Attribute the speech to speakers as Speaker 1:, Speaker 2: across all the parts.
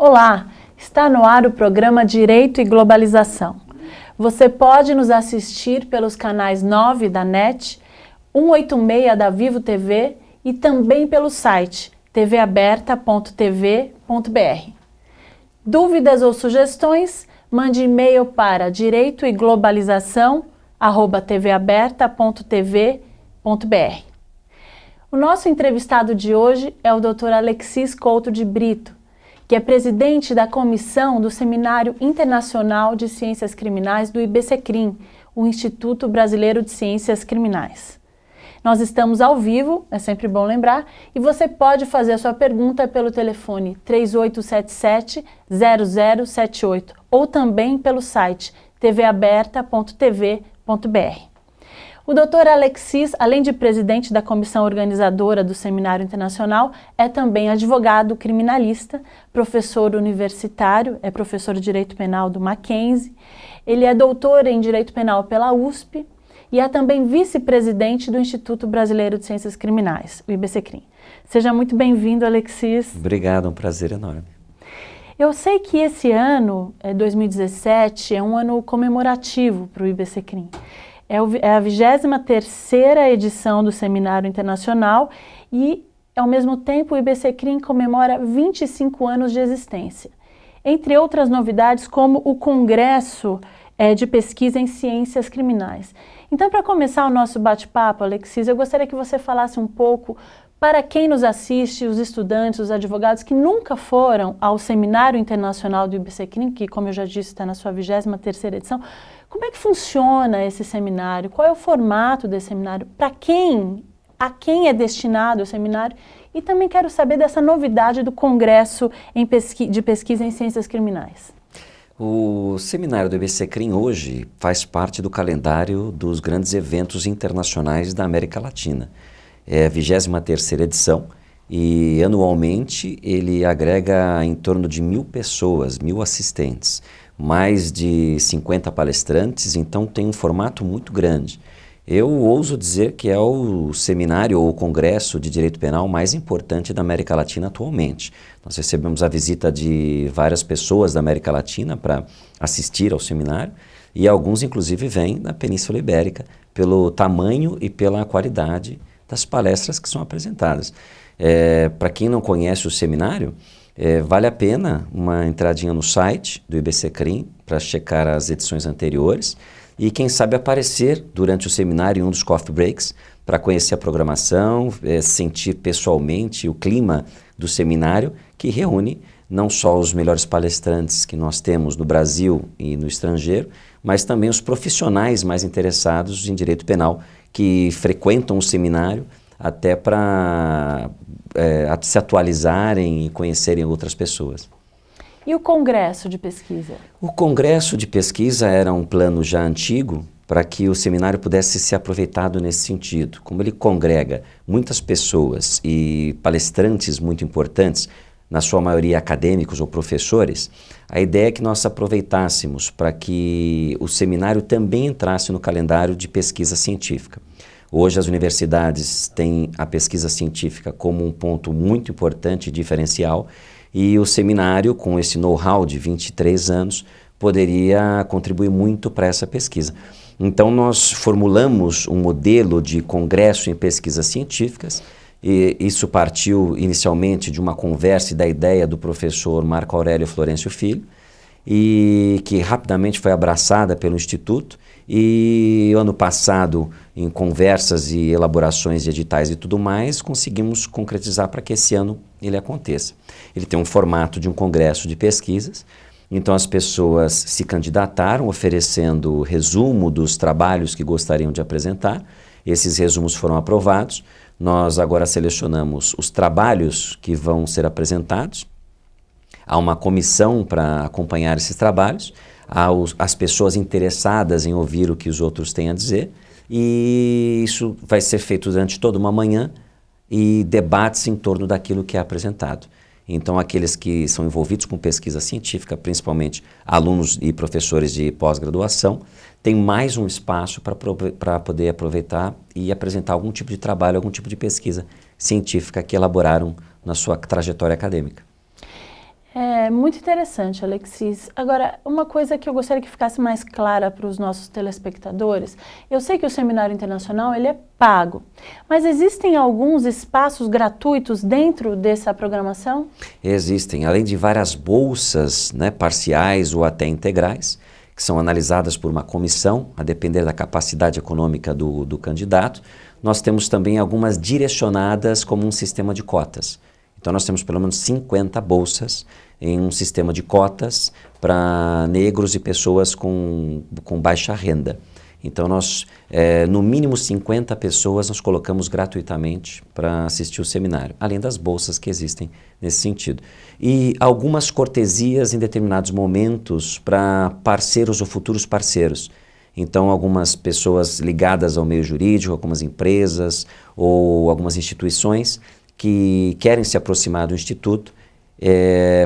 Speaker 1: Olá, está no ar o programa Direito e Globalização. Você pode nos assistir pelos canais 9 da NET, 186 da Vivo TV e também pelo site tvaberta.tv.br. Dúvidas ou sugestões? Mande e-mail para direitoeglobalização@tvaberta.tv.br. O nosso entrevistado de hoje é o Dr. Alexis Couto de Brito, que é presidente da comissão do Seminário Internacional de Ciências Criminais do IBCCRIM, o Instituto Brasileiro de Ciências Criminais. Nós estamos ao vivo, é sempre bom lembrar, e você pode fazer a sua pergunta pelo telefone 3877-0078 ou também pelo site tvaberta.tv.br. O Dr. Alexis, além de presidente da comissão organizadora do Seminário Internacional, é também advogado criminalista, professor universitário, é professor de Direito Penal do Mackenzie, ele é doutor em Direito Penal pela USP e é também vice-presidente do Instituto Brasileiro de Ciências Criminais, o IBCCRIM. Seja muito bem-vindo, Alexis.
Speaker 2: Obrigado, é um prazer enorme.
Speaker 1: Eu sei que esse ano, 2017, é um ano comemorativo para o IBCCRIM. É a 23ª edição do Seminário Internacional e, ao mesmo tempo, o IBCCRIM comemora 25 anos de existência. Entre outras novidades, como o Congresso de Pesquisa em Ciências Criminais. Então, para começar o nosso bate-papo, Alexis, eu gostaria que você falasse um pouco para quem nos assiste, os estudantes, os advogados que nunca foram ao Seminário Internacional do IBCCRIM, que, como eu já disse, está na sua 23ª edição. Como é que funciona esse seminário? Qual é o formato desse seminário? A quem é destinado o seminário? E também quero saber dessa novidade do Congresso de Pesquisa em Ciências Criminais.
Speaker 2: O seminário do IBCCRIM hoje faz parte do calendário dos grandes eventos internacionais da América Latina. É a 23ª edição e anualmente ele agrega em torno de 1.000 pessoas, 1.000 assistentes, mais de 50 palestrantes, então tem um formato muito grande. Eu ouso dizer que é o seminário ou o congresso de direito penal mais importante da América Latina atualmente. Nós recebemos a visita de várias pessoas da América Latina para assistir ao seminário e alguns inclusive vêm da Península Ibérica pelo tamanho e pela qualidade das palestras que são apresentadas. Para quem não conhece o seminário, vale a pena uma entradinha no site do IBCCRIM para checar as edições anteriores e quem sabe aparecer durante o seminário em um dos coffee breaks para conhecer a programação, sentir pessoalmente o clima do seminário que reúne não só os melhores palestrantes que nós temos no Brasil e no estrangeiro, mas também os profissionais mais interessados em direito penal que frequentam o seminário até para se atualizarem e conhecerem outras pessoas.
Speaker 1: E o Congresso de Pesquisa? O
Speaker 2: Congresso de Pesquisa era um plano já antigo para que o seminário pudesse ser aproveitado nesse sentido. Como ele congrega muitas pessoas e palestrantes muito importantes, na sua maioria acadêmicos ou professores, a ideia é que nós aproveitássemos para que o seminário também entrasse no calendário de pesquisa científica. Hoje as universidades têm a pesquisa científica como um ponto muito importante e diferencial e o seminário, com esse know-how de 23 anos, poderia contribuir muito para essa pesquisa. Então nós formulamos um modelo de congresso em pesquisas científicas e isso partiu inicialmente de uma conversa e da ideia do professor Marco Aurélio Florencio Filho e que rapidamente foi abraçada pelo Instituto e ano passado, em conversas e elaborações de editais e tudo mais, conseguimos concretizar para que esse ano ele aconteça. Ele tem um formato de um congresso de pesquisas, então as pessoas se candidataram oferecendo resumo dos trabalhos que gostariam de apresentar, esses resumos foram aprovados, nós agora selecionamos os trabalhos que vão ser apresentados, há uma comissão para acompanhar esses trabalhos, há as pessoas interessadas em ouvir o que os outros têm a dizer e isso vai ser feito durante toda uma manhã e debates em torno daquilo que é apresentado. Então aqueles que são envolvidos com pesquisa científica, principalmente alunos e professores de pós-graduação, têm mais um espaço para poder aproveitar e apresentar algum tipo de trabalho, algum tipo de pesquisa científica que elaboraram na sua trajetória acadêmica.
Speaker 1: É muito interessante, Alexis. Agora, uma coisa que eu gostaria que ficasse mais clara para os nossos telespectadores, eu sei que o Seminário Internacional ele é pago, mas existem alguns espaços gratuitos dentro dessa programação?
Speaker 2: Existem, além de várias bolsas, né, parciais ou até integrais, que são analisadas por uma comissão, a depender da capacidade econômica do candidato, nós temos também algumas direcionadas como um sistema de cotas. Então nós temos pelo menos 50 bolsas em um sistema de cotas para negros e pessoas com baixa renda. Então nós, no mínimo 50 pessoas, nós colocamos gratuitamente para assistir o seminário, além das bolsas que existem nesse sentido. E algumas cortesias em determinados momentos para parceiros ou futuros parceiros. Então algumas pessoas ligadas ao meio jurídico, algumas empresas ou algumas instituições que querem se aproximar do Instituto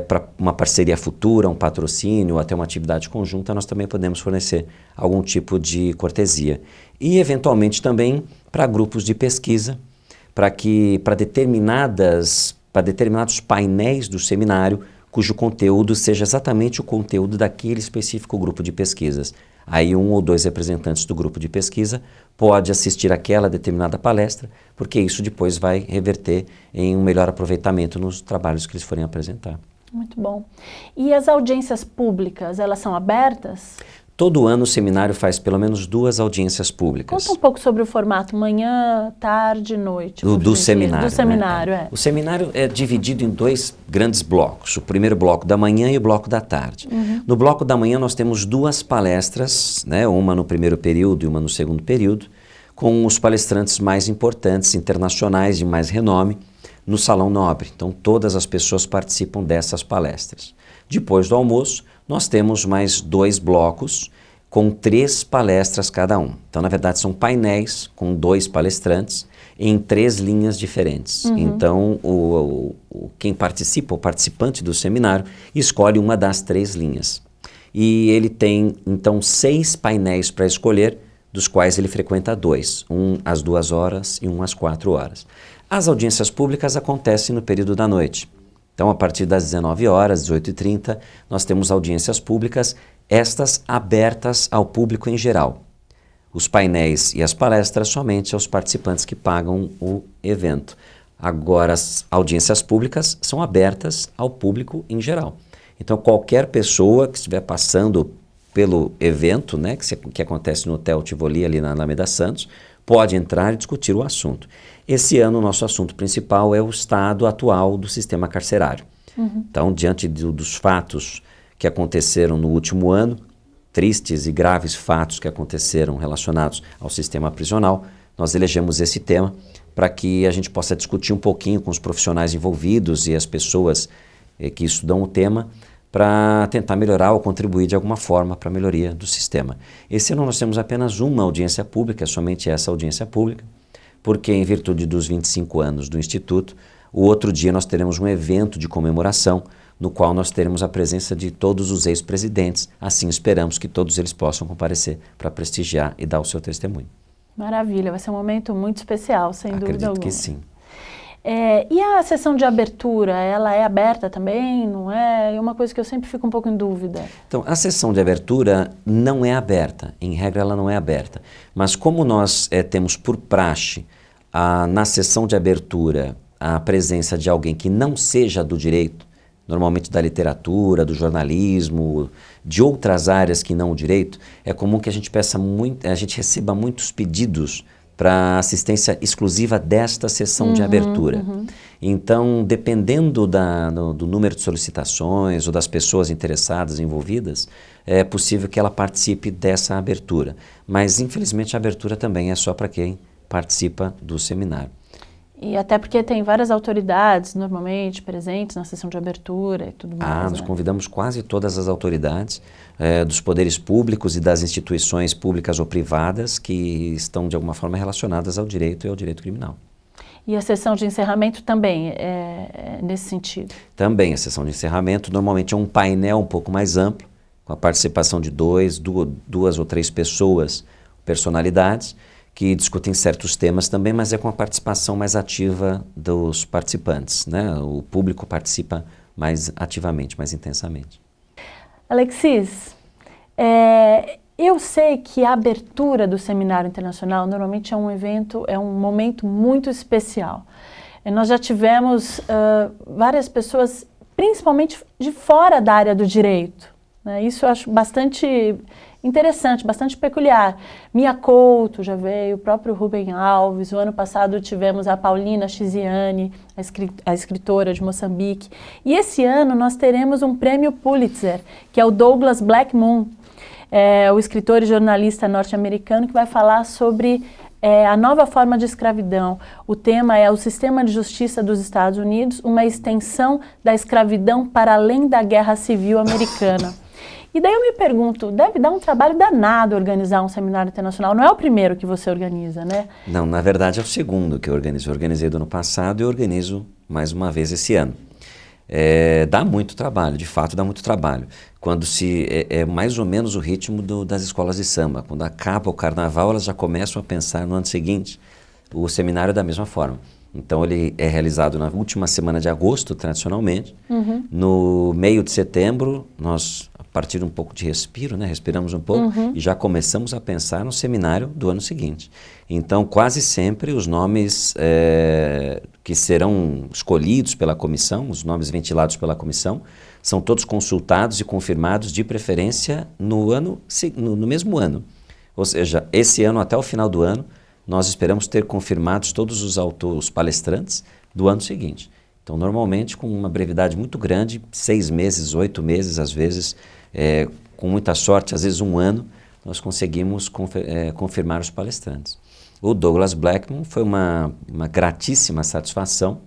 Speaker 2: para uma parceria futura, um patrocínio, até uma atividade conjunta, nós também podemos fornecer algum tipo de cortesia. E, eventualmente, também para grupos de pesquisa, para determinados painéis do seminário, cujo conteúdo seja exatamente o conteúdo daquele específico grupo de pesquisas. Aí 1 ou 2 representantes do grupo de pesquisa pode assistir aquela determinada palestra, porque isso depois vai reverter em um melhor aproveitamento nos trabalhos que eles forem apresentar.
Speaker 1: Muito bom. E as audiências públicas, elas são abertas?
Speaker 2: Todo ano o seminário faz pelo menos 2 audiências públicas.
Speaker 1: Conta um pouco sobre o formato, manhã, tarde, noite.
Speaker 2: Do seminário.
Speaker 1: Do seminário,
Speaker 2: né? O seminário é dividido em 2 grandes blocos. O primeiro bloco da manhã e o bloco da tarde. No bloco da manhã nós temos 2 palestras, né? Uma no primeiro período e uma no segundo período, com os palestrantes mais importantes, internacionais, de mais renome, no Salão Nobre. Então todas as pessoas participam dessas palestras. Depois do almoço, nós temos mais 2 blocos com 3 palestras cada um. Então, na verdade, são painéis com 2 palestrantes em 3 linhas diferentes. Então, quem participa, o participante do seminário, escolhe uma das 3 linhas. E ele tem, então, 6 painéis para escolher, dos quais ele frequenta 2, um às 2 horas e um às 4 horas. As audiências públicas acontecem no período da noite. Então, a partir das 19 horas, 18h30, nós temos audiências públicas, estas abertas ao público em geral. Os painéis e as palestras somente aos participantes que pagam o evento. Agora, as audiências públicas são abertas ao público em geral. Então, qualquer pessoa que estiver passando pelo evento, né, que acontece no Hotel Tivoli, ali na Alameda Santos, pode entrar e discutir o assunto. Esse ano, o nosso assunto principal é o estado atual do sistema carcerário. Então, diante dos fatos que aconteceram no último ano, tristes e graves fatos que aconteceram relacionados ao sistema prisional, nós elegemos esse tema para que a gente possa discutir um pouquinho com os profissionais envolvidos e as pessoas que estudam o tema, para tentar melhorar ou contribuir de alguma forma para a melhoria do sistema. Esse ano nós temos apenas uma audiência pública, somente essa audiência pública, porque em virtude dos 25 anos do Instituto, o outro dia nós teremos um evento de comemoração, no qual nós teremos a presença de todos os ex-presidentes, assim esperamos que todos eles possam comparecer para prestigiar e dar o seu testemunho.
Speaker 1: Maravilha, vai ser um momento muito especial, sem dúvida alguma.
Speaker 2: Acredito que sim.
Speaker 1: E a sessão de abertura, ela é aberta também, não é? É uma coisa que eu sempre fico um pouco em dúvida.
Speaker 2: Então, a sessão de abertura não é aberta, em regra ela não é aberta. Mas como nós temos por praxe, na sessão de abertura, a presença de alguém que não seja do direito, normalmente da literatura, do jornalismo, de outras áreas que não o direito, é comum que a gente receba muitos pedidos para assistência exclusiva desta sessão de abertura. Então, dependendo do número de solicitações ou das pessoas interessadas, envolvidas, é possível que ela participe dessa abertura. Mas, infelizmente, a abertura também é só para quem participa do seminário.
Speaker 1: E até porque tem várias autoridades, normalmente, presentes na sessão de abertura e tudo mais.
Speaker 2: Nós convidamos quase todas as autoridades dos poderes públicos e das instituições públicas ou privadas que estão, de alguma forma, relacionadas ao direito e ao direito criminal.
Speaker 1: E a sessão de encerramento também é nesse sentido? Também,
Speaker 2: a sessão de encerramento normalmente é um painel um pouco mais amplo, com a participação de duas ou três pessoas, personalidades, que discutem certos temas também, mas é com a participação mais ativa dos participantes, né? O público participa mais ativamente, mais intensamente.
Speaker 1: Alexis, eu sei que a abertura do Seminário Internacional normalmente é um evento, é um momento muito especial. Nós já tivemos várias pessoas, principalmente de fora da área do direito, né? Isso eu acho bastante interessante, bastante peculiar. Mia Couto já veio, o próprio Rubem Alves, o ano passado tivemos a Paulina Chiziane, a escritora de Moçambique. E esse ano nós teremos um prêmio Pulitzer, que é o Douglas Blackmun, o escritor e jornalista norte-americano que vai falar sobre a nova forma de escravidão. O tema é o Sistema de Justiça dos Estados Unidos, uma extensão da escravidão para além da Guerra Civil Americana. E daí eu me pergunto, deve dar um trabalho danado organizar um seminário internacional. Não é o primeiro que você organiza, né?
Speaker 2: Não, na verdade é o segundo que eu organizo. Eu organizei do ano passado e organizo mais uma vez esse ano. Dá muito trabalho, de fato dá muito trabalho. Quando é mais ou menos o ritmo das escolas de samba. Quando acaba o carnaval, elas já começam a pensar no ano seguinte. O seminário é da mesma forma. Então ele é realizado na última semana de agosto, tradicionalmente. No meio de setembro, nós, a partir de um pouco de respiro, né, respiramos um pouco e já começamos a pensar no seminário do ano seguinte. Então, quase sempre os nomes que serão escolhidos pela comissão, os nomes ventilados pela comissão, são todos consultados e confirmados, de preferência, no mesmo ano. Ou seja, esse ano, até o final do ano, nós esperamos ter confirmados todos os autores, os palestrantes do ano seguinte. Então, normalmente, com uma brevidade muito grande, 6 meses, 8 meses, às vezes, com muita sorte, às vezes um ano, nós conseguimos confirmar os palestrantes. O Douglas Blackmun foi uma gratíssima satisfação,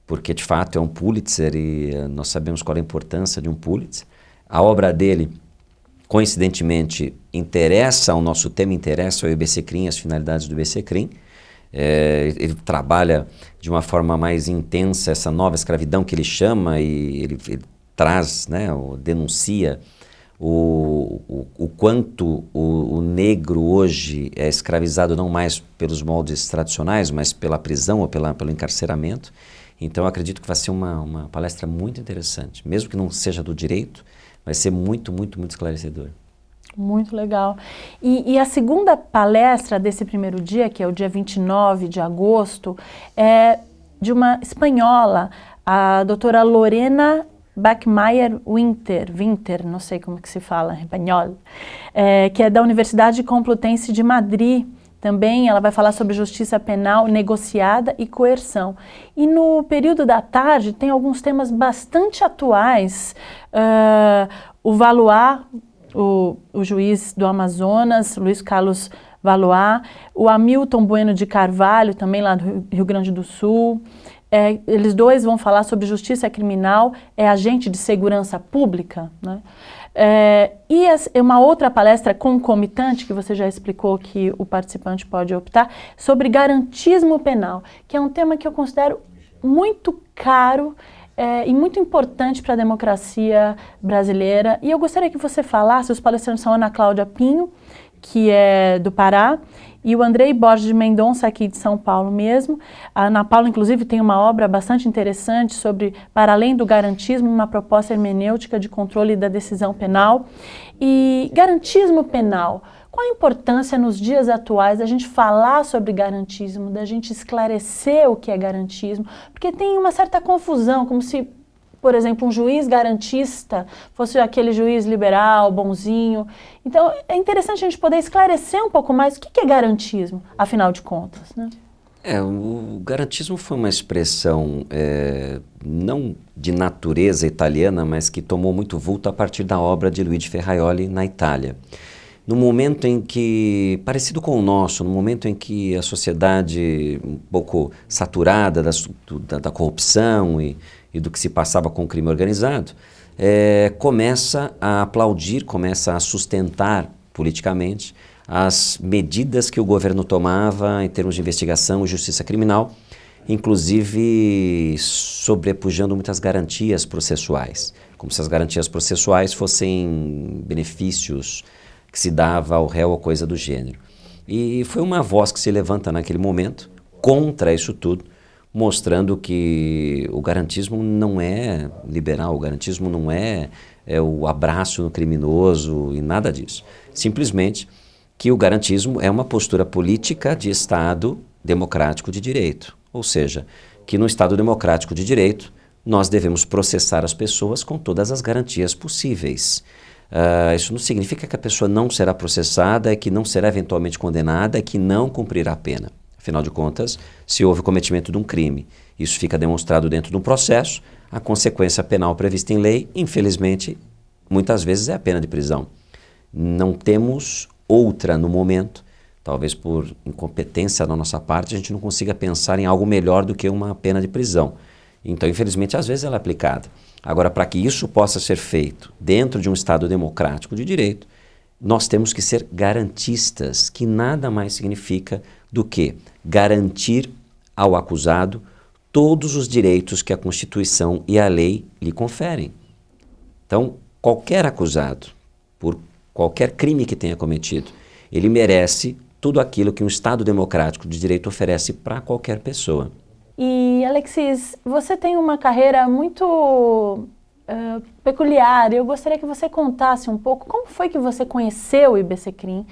Speaker 2: porque, de fato, é um Pulitzer e nós sabemos qual é a importância de um Pulitzer. A obra dele, coincidentemente, interessa ao nosso tema, interessa ao IBCCRIM, as finalidades do IBCCRIM. Ele trabalha de uma forma mais intensa essa nova escravidão que ele chama e ele traz, né, denuncia o quanto o negro hoje é escravizado não mais pelos moldes tradicionais, mas pela prisão ou pelo encarceramento. Então, eu acredito que vai ser uma palestra muito interessante. Mesmo que não seja do direito, vai ser muito, muito, muito esclarecedor.
Speaker 1: Muito legal. E a segunda palestra desse primeiro dia, que é o dia 29 de agosto, é de uma espanhola, a doutora Lorena Bachmeier-Winter, não sei como que se fala em espanhol, que é da Universidade Complutense de Madrid. Também ela vai falar sobre justiça penal negociada e coerção. E no período da tarde tem alguns temas bastante atuais. O Valois, o juiz do Amazonas, Luiz Carlos Valois, o Hamilton Bueno de Carvalho, também lá do Rio Grande do Sul. Eles dois vão falar sobre justiça criminal, agente de segurança pública, né? E uma outra palestra concomitante, que você já explicou que o participante pode optar, sobre garantismo penal, que é um tema que eu considero muito caro e muito importante para a democracia brasileira. E eu gostaria que você falasse, os palestrantes são Ana Cláudia Pinho, que é do Pará, e o Andrei Borges de Mendonça, aqui de São Paulo mesmo. A Ana Paula, inclusive, tem uma obra bastante interessante sobre, para além do garantismo, uma proposta hermenêutica de controle da decisão penal. E garantismo penal, qual a importância nos dias atuais da gente falar sobre garantismo, da gente esclarecer o que é garantismo? Porque tem uma certa confusão, como se, por exemplo, um juiz garantista fosse aquele juiz liberal, bonzinho. Então, é interessante a gente poder esclarecer um pouco mais o que é garantismo, afinal de contas, né?
Speaker 2: O garantismo foi uma expressão não de natureza italiana, mas que tomou muito vulto a partir da obra de Luigi Ferraioli na Itália. No momento em que, parecido com o nosso, no momento em que a sociedade um pouco saturada da corrupção e do que se passava com o crime organizado, começa a aplaudir, começa a sustentar politicamente as medidas que o governo tomava em termos de investigação e justiça criminal, inclusive sobrepujando muitas garantias processuais, como se as garantias processuais fossem benefícios que se dava ao réu ou coisa do gênero. E foi uma voz que se levanta naquele momento contra isso tudo, mostrando que o garantismo não é liberal, o garantismo não é o abraço no criminoso e nada disso. Simplesmente que o garantismo é uma postura política de Estado democrático de direito. Ou seja, que no Estado democrático de direito nós devemos processar as pessoas com todas as garantias possíveis. Isso não significa que a pessoa não será processada, que não será eventualmente condenada, que não cumprirá a pena. Afinal de contas, se houve o cometimento de um crime, isso fica demonstrado dentro de um processo, a consequência penal prevista em lei, infelizmente, muitas vezes é a pena de prisão. Não temos outra no momento, talvez por incompetência da nossa parte, a gente não consiga pensar em algo melhor do que uma pena de prisão. Então, infelizmente, às vezes ela é aplicada. Agora, para que isso possa ser feito dentro de um Estado democrático de direito, nós temos que ser garantistas, que nada mais significa do que garantir ao acusado todos os direitos que a Constituição e a lei lhe conferem. Então, qualquer acusado, por qualquer crime que tenha cometido, ele merece tudo aquilo que um Estado democrático de direito oferece para qualquer pessoa.
Speaker 1: E, Alexis, você tem uma carreira muito peculiar. Eu gostaria que você contasse um pouco como foi que você conheceu o IBCCRIM,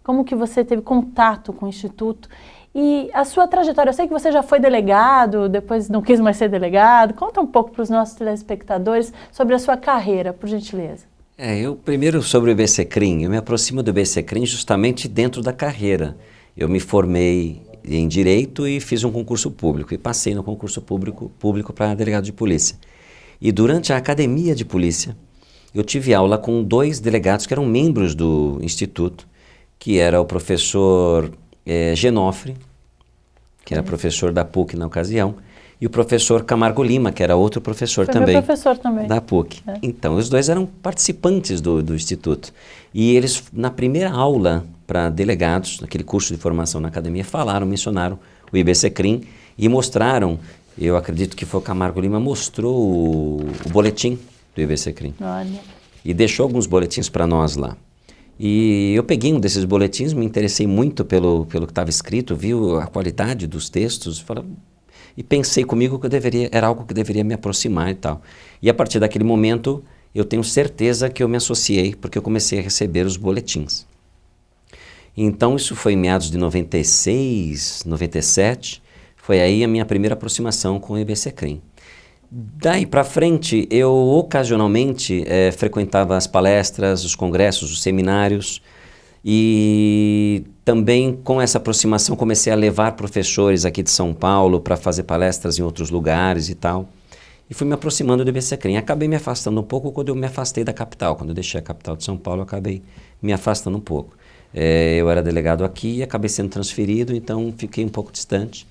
Speaker 1: como que você teve contato com o Instituto e a sua trajetória. Eu sei que você já foi delegado, depois não quis mais ser delegado. Conta um pouco para os nossos telespectadores sobre a sua carreira, por gentileza.
Speaker 2: Eu primeiro sobre o IBCCRIM, eu me aproximo do IBCCRIM justamente dentro da carreira. Eu me formei em Direito e fiz um concurso público, e passei no concurso público para delegado de polícia. E durante a academia de polícia, eu tive aula com 2 delegados que eram membros do Instituto, que era o professor Genofre, que era professor da PUC na ocasião, e o professor Camargo Lima, que era outro professor também,
Speaker 1: professor também
Speaker 2: da PUC. Então, os 2 eram participantes do Instituto. E eles, na primeira aula para delegados, naquele curso de formação na academia, mencionaram o IBCCRIM e mostraram, eu acredito que foi o Camargo Lima, mostrou o boletim do IBCCRIM.
Speaker 1: Olha.
Speaker 2: E deixou alguns boletins para nós lá. E eu peguei um desses boletins, me interessei muito pelo que estava escrito, vi a qualidade dos textos, e pensei comigo que era algo que deveria me aproximar e tal. E a partir daquele momento, eu tenho certeza que eu me associei, porque eu comecei a receber os boletins. Então, isso foi em meados de 96, 97, foi aí a minha primeira aproximação com o IBCCRIM. Daí para frente, eu ocasionalmente frequentava as palestras, os congressos, os seminários, e também com essa aproximação comecei a levar professores aqui de São Paulo para fazer palestras em outros lugares e tal. E fui me aproximando do IBCCRIM. Acabei me afastando um pouco quando eu me afastei da capital. Quando eu deixei a capital de São Paulo, eu acabei me afastando um pouco. Eu era delegado aqui e acabei sendo transferido, então fiquei um pouco distante.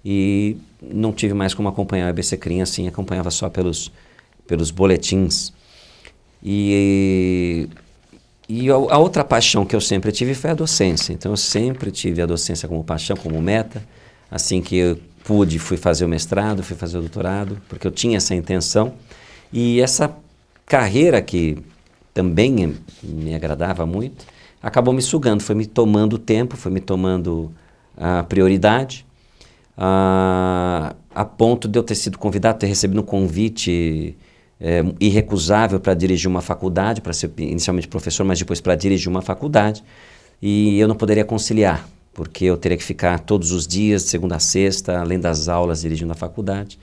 Speaker 2: E não tive mais como acompanhar o IBCCRIM, assim, acompanhava só pelos boletins. E a outra paixão que eu sempre tive foi a docência. Então eu sempre tive a docência como paixão, como meta. Assim que eu pude, fui fazer o mestrado, fui fazer o doutorado, porque eu tinha essa intenção. E essa carreira que também me agradava muito, acabou me sugando, foi me tomando tempo, foi me tomando a prioridade, a ponto de eu ter sido convidado, ter recebido um convite irrecusável para dirigir uma faculdade, para ser inicialmente professor, mas depois para dirigir uma faculdade, e eu não poderia conciliar, porque eu teria que ficar todos os dias, de segunda a sexta, além das aulas, dirigindo a faculdade.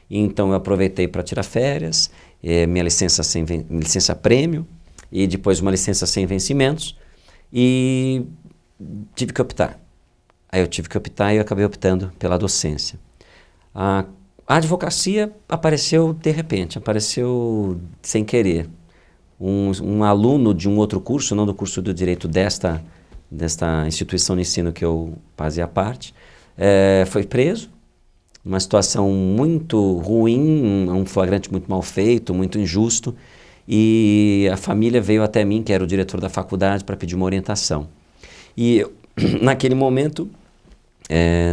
Speaker 2: Então eu aproveitei para tirar férias, minha licença prêmio, e depois uma licença sem vencimentos, e tive que optar. Aí eu tive que optar e eu acabei optando pela docência. A advocacia apareceu de repente, apareceu sem querer. Um aluno de um outro curso, não do curso do direito desta instituição de ensino que eu fazia parte, foi preso, uma situação muito ruim, um flagrante muito mal feito, muito injusto, e a família veio até mim, que era o diretor da faculdade, para pedir uma orientação. E eu, naquele momento,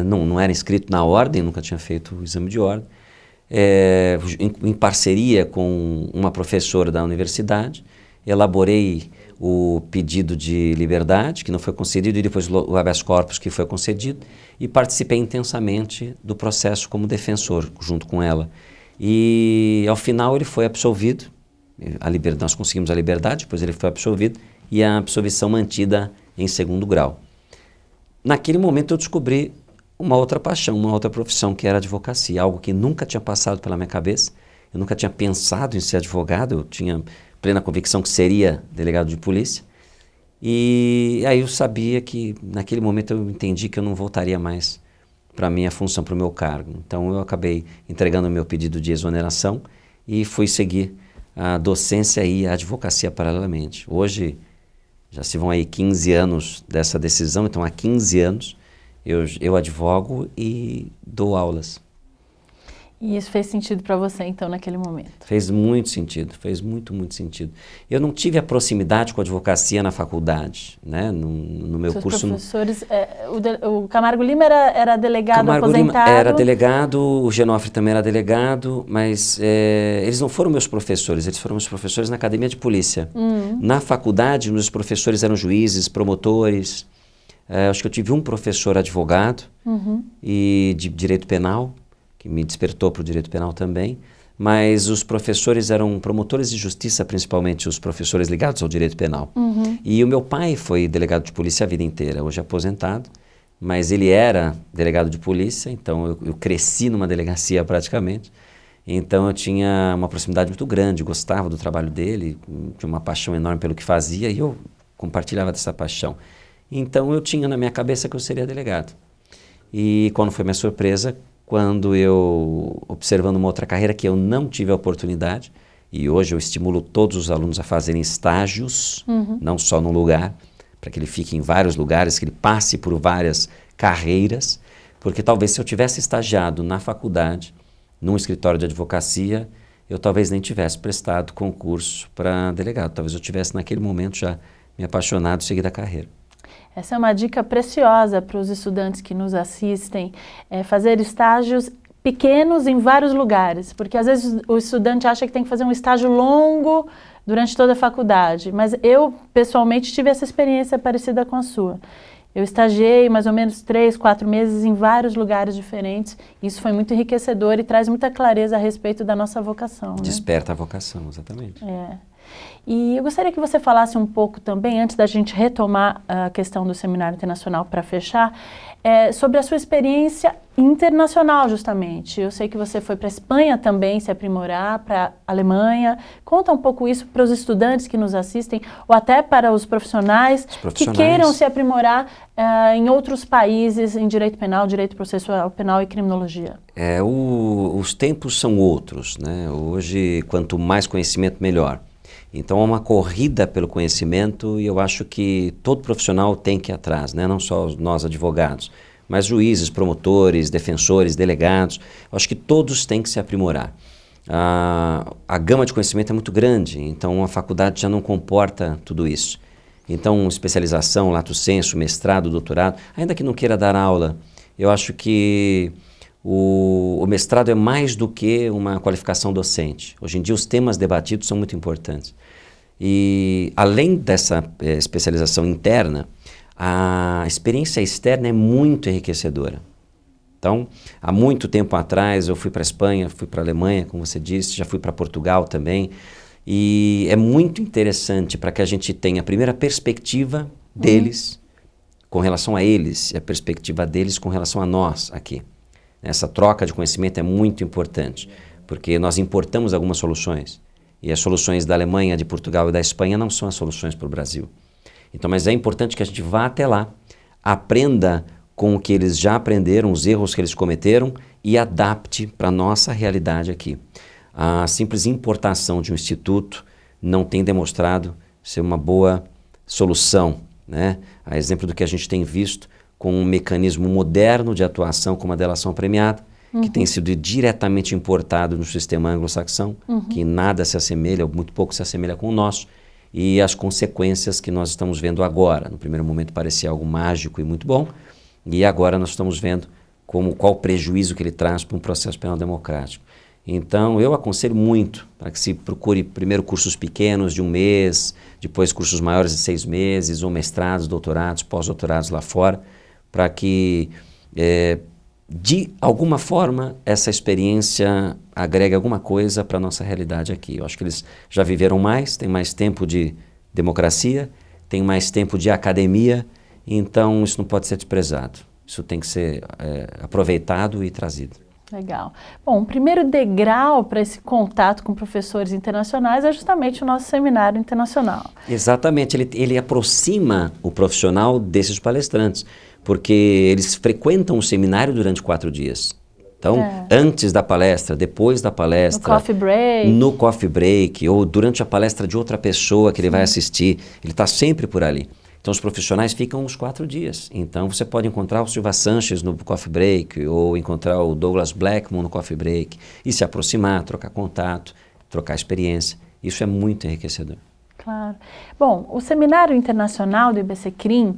Speaker 2: não era inscrito na ordem, nunca tinha feito o exame de ordem, em parceria com uma professora da universidade, elaborei o pedido de liberdade, que não foi concedido, e depois o habeas corpus, que foi concedido, e participei intensamente do processo como defensor, junto com ela. E, ao final, ele foi absolvido, nós conseguimos a liberdade, depois ele foi absolvido, e a absolvição mantida em segundo grau. Naquele momento eu descobri uma outra paixão, uma outra profissão, que era a advocacia, algo que nunca tinha passado pela minha cabeça. Eu nunca tinha pensado em ser advogado, eu tinha plena convicção que seria delegado de polícia. E aí eu sabia que, naquele momento, eu entendi que eu não voltaria mais para a minha função, para o meu cargo. Então eu acabei entregando o meu pedido de exoneração e fui seguir a docência e a advocacia paralelamente. Hoje, já se vão aí 15 anos dessa decisão, então há 15 anos eu advogo e dou aulas.
Speaker 1: E isso fez sentido para você, então, naquele momento? Fez
Speaker 2: muito sentido, fez muito sentido. Eu não tive a proximidade com a advocacia na faculdade, né? No meu
Speaker 1: Seus
Speaker 2: curso...
Speaker 1: professores, o Camargo Lima era delegado
Speaker 2: Camargo
Speaker 1: aposentado?
Speaker 2: Lima era delegado, o Genofre também era delegado, mas eles não foram meus professores, eles foram meus professores na academia de polícia. Na faculdade, meus professores eram juízes, promotores. Acho que eu tive um professor advogado e de direito penal, que me despertou para o direito penal também, mas os professores eram promotores de justiça, principalmente os professores ligados ao direito penal. E o meu pai foi delegado de polícia a vida inteira, hoje aposentado, mas ele era delegado de polícia, então eu cresci numa delegacia praticamente, então eu tinha uma proximidade muito grande, gostava do trabalho dele, tinha uma paixão enorme pelo que fazia e eu compartilhava dessa paixão. Então eu tinha na minha cabeça que eu seria delegado. E quando foi minha surpresa, quando eu, observando uma outra carreira que eu não tive a oportunidade, e hoje eu estimulo todos os alunos a fazerem estágios, não só num lugar, para que ele fique em vários lugares, que ele passe por várias carreiras, porque talvez se eu tivesse estagiado na faculdade, num escritório de advocacia, eu talvez nem tivesse prestado concurso para delegado, talvez eu tivesse naquele momento já me apaixonado e seguido a carreira.
Speaker 1: Essa é uma dica preciosa para os estudantes que nos assistem, fazer estágios pequenos em vários lugares, porque às vezes o estudante acha que tem que fazer um estágio longo durante toda a faculdade, mas eu pessoalmente tive essa experiência parecida com a sua. Eu estagiei mais ou menos 3, 4 meses em vários lugares diferentes, isso foi muito enriquecedor e traz muita clareza a respeito da nossa vocação.
Speaker 2: Desperta a vocação, exatamente.
Speaker 1: E eu gostaria que você falasse um pouco também, antes da gente retomar a questão do Seminário Internacional para fechar, sobre a sua experiência internacional, justamente. Eu sei que você foi para a Espanha também se aprimorar, para a Alemanha. Conta um pouco isso para os estudantes que nos assistem, ou até para os profissionais que queiram se aprimorar em outros países, em direito penal, direito processual penal e criminologia.
Speaker 2: Os tempos são outros, né? Hoje, quanto mais conhecimento, melhor. Então é uma corrida pelo conhecimento e eu acho que todo profissional tem que ir atrás, né? Não só nós advogados, mas juízes, promotores, defensores, delegados. Eu acho que todos têm que se aprimorar. A gama de conhecimento é muito grande, então a faculdade já não comporta tudo isso. Então especialização, lato sensu, mestrado, doutorado, ainda que não queira dar aula, eu acho que o mestrado é mais do que uma qualificação docente. Hoje em dia os temas debatidos são muito importantes. E além dessa especialização interna, a experiência externa é muito enriquecedora. Então, há muito tempo atrás eu fui para a Espanha, fui para a Alemanha, como você disse, já fui para Portugal também. E é muito interessante para que a gente tenha a primeira perspectiva deles com relação a eles e a perspectiva deles com relação a nós aqui. Essa troca de conhecimento é muito importante, porque nós importamos algumas soluções, e as soluções da Alemanha, de Portugal e da Espanha não são as soluções para o Brasil. Então, mas é importante que a gente vá até lá, aprenda com o que eles já aprenderam, os erros que eles cometeram, e adapte para a nossa realidade aqui. A simples importação de um instituto não tem demonstrado ser uma boa solução, né? A exemplo do que a gente tem visto com um mecanismo moderno de atuação como a delação premiada, que tem sido diretamente importado no sistema anglo-saxão, que nada se assemelha, ou muito pouco se assemelha com o nosso, e as consequências que nós estamos vendo agora. No primeiro momento parecia algo mágico e muito bom, e agora nós estamos vendo qual o prejuízo que ele traz para um processo penal democrático. Então, eu aconselho muito para que se procure primeiro cursos pequenos de 1 mês, depois cursos maiores de 6 meses, ou mestrados, doutorados, pós-doutorados lá fora, para que, de alguma forma, essa experiência agregue alguma coisa para a nossa realidade aqui. Eu acho que eles já viveram mais, têm mais tempo de democracia, têm mais tempo de academia, então isso não pode ser desprezado. Isso tem que ser aproveitado e trazido.
Speaker 1: Legal. Bom, o primeiro degrau para esse contato com professores internacionais é justamente o nosso seminário internacional.
Speaker 2: Exatamente, ele aproxima o profissional desses palestrantes, porque eles frequentam o seminário durante 4 dias. Então, antes da palestra, depois da palestra, no coffee break, ou durante a palestra de outra pessoa que ele vai assistir, ele está sempre por ali. Então, os profissionais ficam uns 4 dias. Então, você pode encontrar o Silva Sanches no coffee break, ou encontrar o Douglas Blackmon no coffee break, e se aproximar, trocar contato, trocar experiência. Isso é muito enriquecedor.
Speaker 1: Claro. Bom, o Seminário Internacional do IBCCRIM,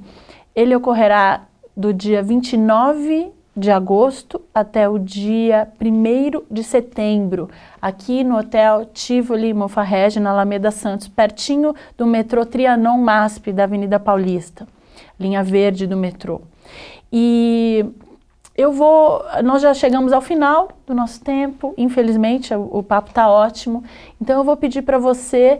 Speaker 1: ele ocorrerá do dia 29 de agosto até o dia 1º de setembro, aqui no Hotel Tivoli Mofarrege, na Alameda Santos, pertinho do metrô Trianon MASP, da Avenida Paulista, linha verde do metrô. E nós já chegamos ao final do nosso tempo, infelizmente o papo está ótimo, então eu vou pedir para você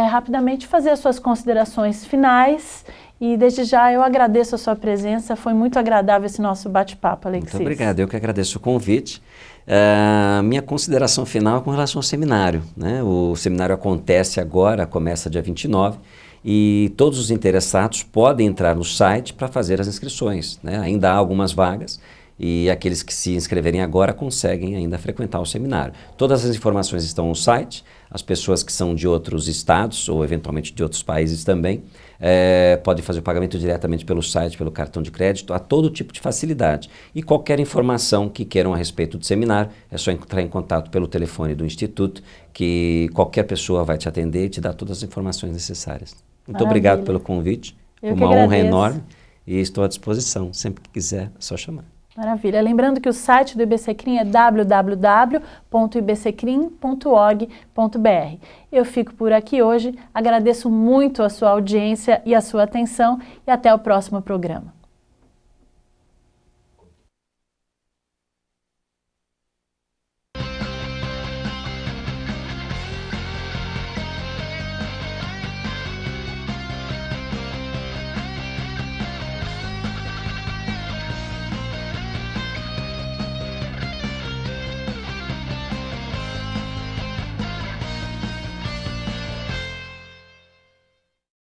Speaker 1: rapidamente fazer as suas considerações finais. E desde já eu agradeço a sua presença, foi muito agradável esse nosso bate-papo, Alexis.
Speaker 2: Muito obrigado, eu que agradeço o convite. Minha consideração final é com relação ao seminário, né? O seminário acontece agora, começa dia 29, e todos os interessados podem entrar no site para fazer as inscrições, né? Ainda há algumas vagas, e aqueles que se inscreverem agora conseguem ainda frequentar o seminário. Todas as informações estão no site, as pessoas que são de outros estados ou eventualmente de outros países também podem fazer o pagamento diretamente pelo site, pelo cartão de crédito, há todo tipo de facilidade. E qualquer informação que queiram a respeito do seminário, é só entrar em contato pelo telefone do Instituto, que qualquer pessoa vai te atender e te dar todas as informações necessárias. Muito obrigado pelo convite, foi uma honra enorme e estou à disposição, sempre que quiser, é só chamar.
Speaker 1: Maravilha. Lembrando que o site do IBCCRIM é www.ibccrim.org.br. Eu fico por aqui hoje, agradeço muito a sua audiência e a sua atenção e até o próximo programa.